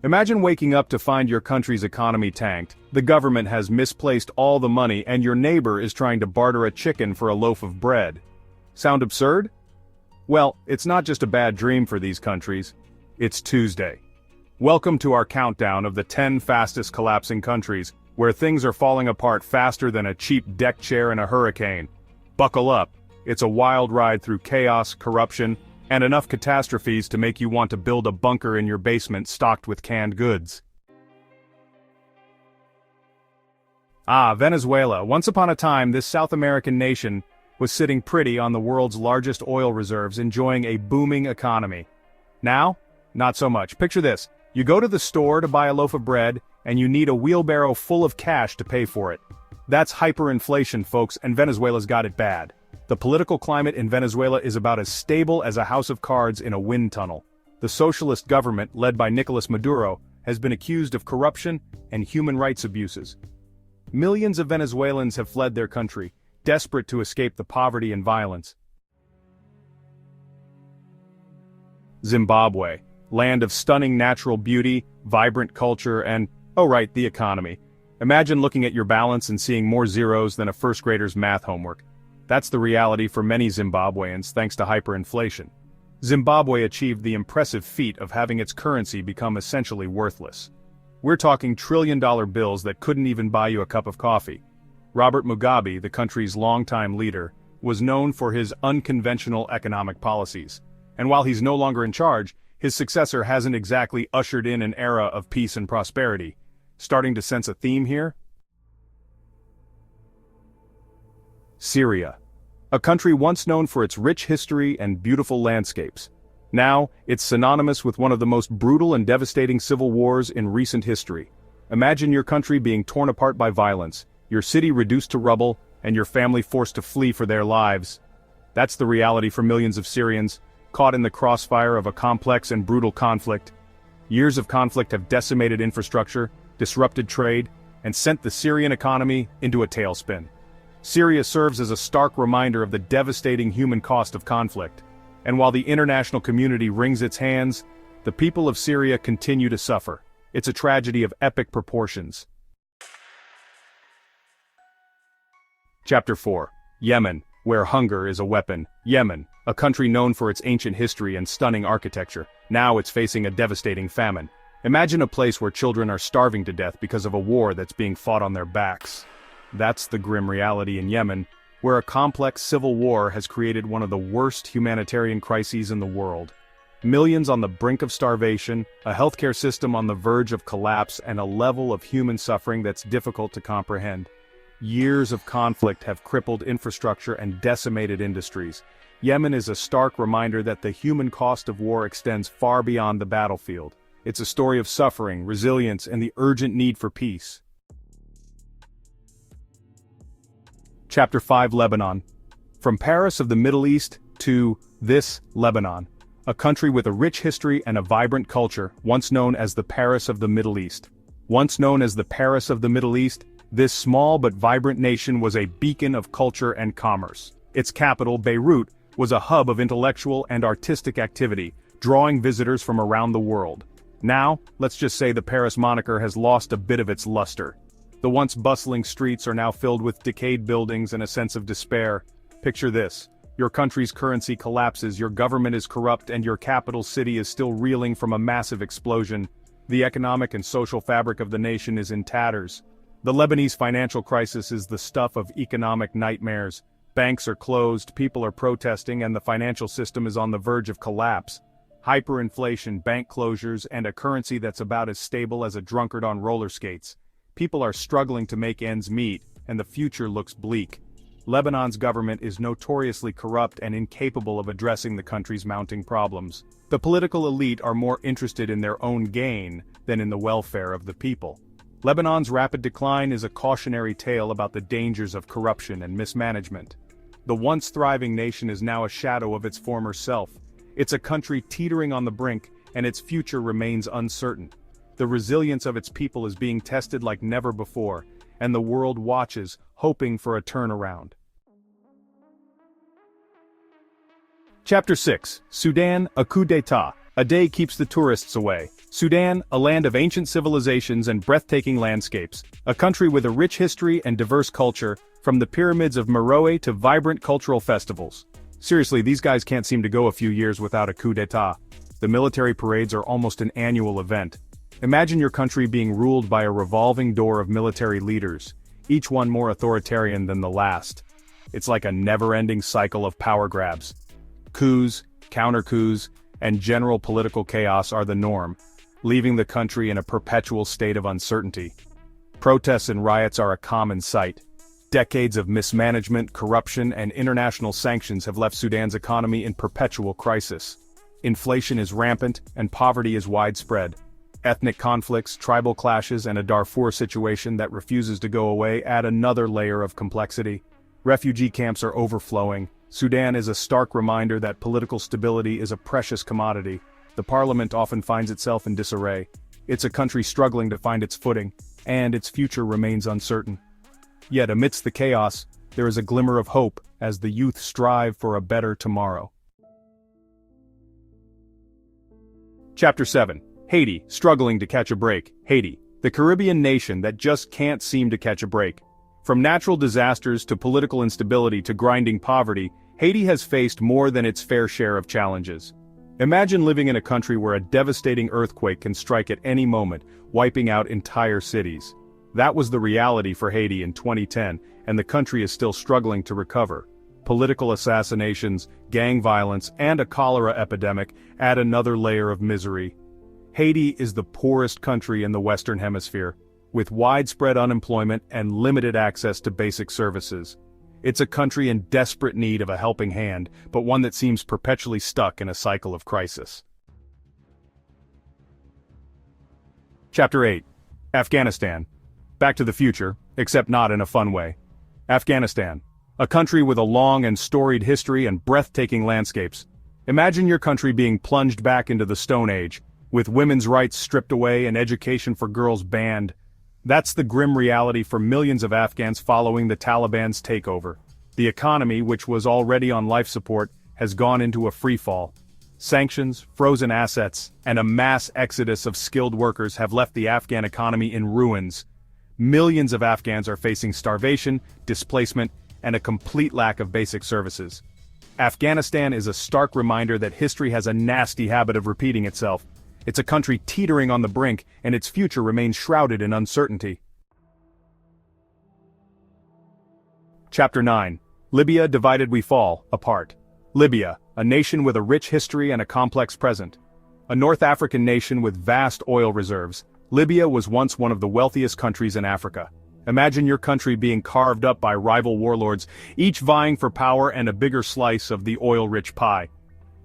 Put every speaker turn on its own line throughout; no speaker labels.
Imagine waking up to find your country's economy tanked, the government has misplaced all the money, and your neighbor is trying to barter a chicken for a loaf of bread. Sound absurd? Well, it's not just a bad dream for these countries. It's Tuesday. Welcome to our countdown of the 10 fastest collapsing countries, where things are falling apart faster than a cheap deck chair in a hurricane. Buckle up. It's a wild ride through chaos, corruption, and enough catastrophes to make you want to build a bunker in your basement stocked with canned goods. Venezuela. Once upon a time, this South American nation was sitting pretty on the world's largest oil reserves, enjoying a booming economy. Now, not so much. Picture this. You go to the store to buy a loaf of bread, and you need a wheelbarrow full of cash to pay for it. That's hyperinflation, folks, and Venezuela's got it bad. The political climate in Venezuela is about as stable as a house of cards in a wind tunnel. The socialist government, led by Nicolas Maduro, has been accused of corruption and human rights abuses. Millions of Venezuelans have fled their country, desperate to escape the poverty and violence. Zimbabwe. Land of stunning natural beauty, vibrant culture, and, the economy. Imagine looking at your balance and seeing more zeros than a first grader's math homework. That's the reality for many Zimbabweans thanks to hyperinflation. Zimbabwe achieved the impressive feat of having its currency become essentially worthless. We're talking trillion-dollar bills that couldn't even buy you a cup of coffee. Robert Mugabe, the country's longtime leader, was known for his unconventional economic policies. And while he's no longer in charge, his successor hasn't exactly ushered in an era of peace and prosperity. Starting to sense a theme here? Syria. A country once known for its rich history and beautiful landscapes. Now, it's synonymous with one of the most brutal and devastating civil wars in recent history. Imagine your country being torn apart by violence, your city reduced to rubble, and your family forced to flee for their lives. That's the reality for millions of Syrians, caught in the crossfire of a complex and brutal conflict. Years of conflict have decimated infrastructure, disrupted trade, and sent the Syrian economy into a tailspin. Syria serves as a stark reminder of the devastating human cost of conflict. And while the international community wrings its hands, the people of Syria continue to suffer. It's a tragedy of epic proportions. Chapter 4. Yemen, where hunger is a weapon. Yemen, a country known for its ancient history and stunning architecture. Now it's facing a devastating famine. Imagine a place where children are starving to death because of a war that's being fought on their backs. That's the grim reality in Yemen, where a complex civil war has created one of the worst humanitarian crises in the world. Millions on the brink of starvation, a healthcare system on the verge of collapse, and a level of human suffering that's difficult to comprehend. Years of conflict have crippled infrastructure and decimated industries. Yemen is a stark reminder that the human cost of war extends far beyond the battlefield. It's a story of suffering, resilience, and the urgent need for peace. Chapter 5. Lebanon. From Paris of the Middle East to this Lebanon, a country with a rich history and a vibrant culture, once known as the Paris of the Middle East. Once known as the Paris of the Middle East, this small but vibrant nation was a beacon of culture and commerce. Its capital, Beirut, was a hub of intellectual and artistic activity, drawing visitors from around the world. Now, let's just say the Paris moniker has lost a bit of its luster. The once bustling streets are now filled with decayed buildings and a sense of despair. Picture this. Your country's currency collapses, your government is corrupt, and your capital city is still reeling from a massive explosion. The economic and social fabric of the nation is in tatters. The Lebanese financial crisis is the stuff of economic nightmares. Banks are closed, people are protesting, and the financial system is on the verge of collapse. Hyperinflation, bank closures, and a currency that's about as stable as a drunkard on roller skates. People are struggling to make ends meet, and the future looks bleak. Lebanon's government is notoriously corrupt and incapable of addressing the country's mounting problems. The political elite are more interested in their own gain than in the welfare of the people. Lebanon's rapid decline is a cautionary tale about the dangers of corruption and mismanagement. The once thriving nation is now a shadow of its former self. It's a country teetering on the brink, and its future remains uncertain. The resilience of its people is being tested like never before, and the world watches, hoping for a turnaround. Chapter 6. Sudan, a coup d'état. A day keeps the tourists away. Sudan, a land of ancient civilizations and breathtaking landscapes, a country with a rich history and diverse culture, from the pyramids of Meroe to vibrant cultural festivals. Seriously, these guys can't seem to go a few years without a coup d'etat. The military parades are almost an annual event. Imagine your country being ruled by a revolving door of military leaders, each one more authoritarian than the last. It's like a never-ending cycle of power grabs. Coups, counter-coups, and general political chaos are the norm, leaving the country in a perpetual state of uncertainty. Protests and riots are a common sight. Decades of mismanagement, corruption, and international sanctions have left Sudan's economy in perpetual crisis. Inflation is rampant, and poverty is widespread. Ethnic conflicts, tribal clashes, and a Darfur situation that refuses to go away add another layer of complexity. Refugee camps are overflowing. Sudan is a stark reminder that political stability is a precious commodity. The parliament often finds itself in disarray. It's a country struggling to find its footing, and its future remains uncertain. Yet amidst the chaos, there is a glimmer of hope as the youth strive for a better tomorrow. Chapter 7. Haiti, struggling to catch a break. Haiti, the Caribbean nation that just can't seem to catch a break. From natural disasters to political instability to grinding poverty, Haiti has faced more than its fair share of challenges. Imagine living in a country where a devastating earthquake can strike at any moment, wiping out entire cities. That was the reality for Haiti in 2010, and the country is still struggling to recover. Political assassinations, gang violence, and a cholera epidemic add another layer of misery. Haiti is the poorest country in the Western Hemisphere, with widespread unemployment and limited access to basic services. It's a country in desperate need of a helping hand, but one that seems perpetually stuck in a cycle of crisis. Chapter 8. Afghanistan. Back to the future, except not in a fun way. Afghanistan. A country with a long and storied history and breathtaking landscapes. Imagine your country being plunged back into the Stone Age, with women's rights stripped away and education for girls banned. That's the grim reality for millions of Afghans following the Taliban's takeover. The economy, which was already on life support, has gone into a freefall. Sanctions, frozen assets, and a mass exodus of skilled workers have left the Afghan economy in ruins. Millions of Afghans are facing starvation, displacement, and a complete lack of basic services. Afghanistan is a stark reminder that history has a nasty habit of repeating itself. It's a country teetering on the brink, and its future remains shrouded in uncertainty. Chapter 9. Libya, divided we fall, apart. Libya, a nation with a rich history and a complex present. A North African nation with vast oil reserves, Libya was once one of the wealthiest countries in Africa. Imagine your country being carved up by rival warlords, each vying for power and a bigger slice of the oil-rich pie.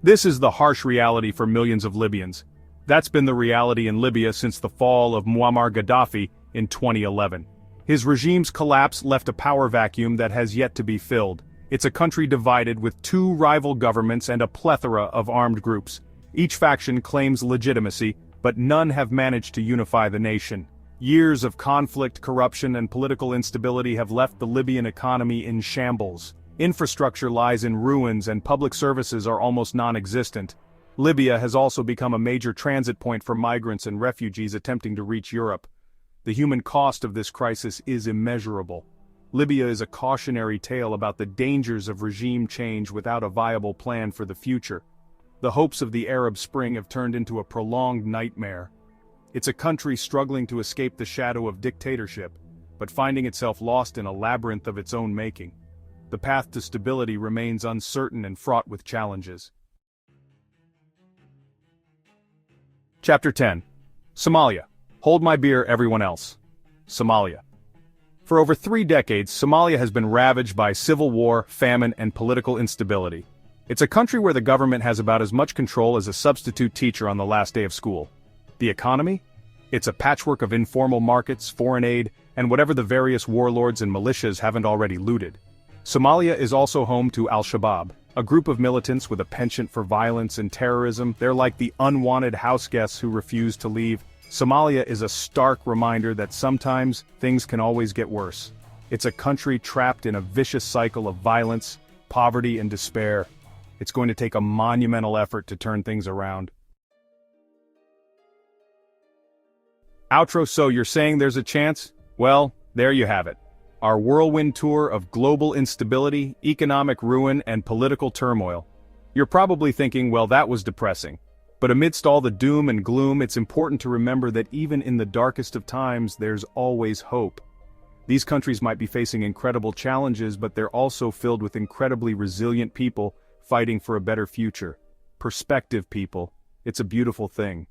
This is the harsh reality for millions of Libyans. That's been the reality in Libya since the fall of Muammar Gaddafi in 2011. His regime's collapse left a power vacuum that has yet to be filled. It's a country divided with two rival governments and a plethora of armed groups. Each faction claims legitimacy, but none have managed to unify the nation. Years of conflict, corruption, and political instability have left the Libyan economy in shambles. Infrastructure lies in ruins and public services are almost non-existent. Libya has also become a major transit point for migrants and refugees attempting to reach Europe. The human cost of this crisis is immeasurable. Libya is a cautionary tale about the dangers of regime change without a viable plan for the future. The hopes of the Arab Spring have turned into a prolonged nightmare. It's a country struggling to escape the shadow of dictatorship, but finding itself lost in a labyrinth of its own making. The path to stability remains uncertain and fraught with challenges. Chapter 10. Somalia. Hold my beer, everyone else. Somalia. For over 3 decades, Somalia has been ravaged by civil war, famine, and political instability. It's a country where the government has about as much control as a substitute teacher on the last day of school. The economy? It's a patchwork of informal markets, foreign aid, and whatever the various warlords and militias haven't already looted. Somalia is also home to Al-Shabaab, a group of militants with a penchant for violence and terrorism. They're like the unwanted house guests who refuse to leave. Somalia is a stark reminder that sometimes things can always get worse. It's a country trapped in a vicious cycle of violence, poverty, and despair. It's going to take a monumental effort to turn things around. Outro. So you're saying there's a chance? Well, there you have it. Our whirlwind tour of global instability, economic ruin, and political turmoil. You're probably thinking, well, that was depressing. But amidst all the doom and gloom, it's important to remember that even in the darkest of times, there's always hope. These countries might be facing incredible challenges, but they're also filled with incredibly resilient people fighting for a better future. Perspective, people. It's a beautiful thing.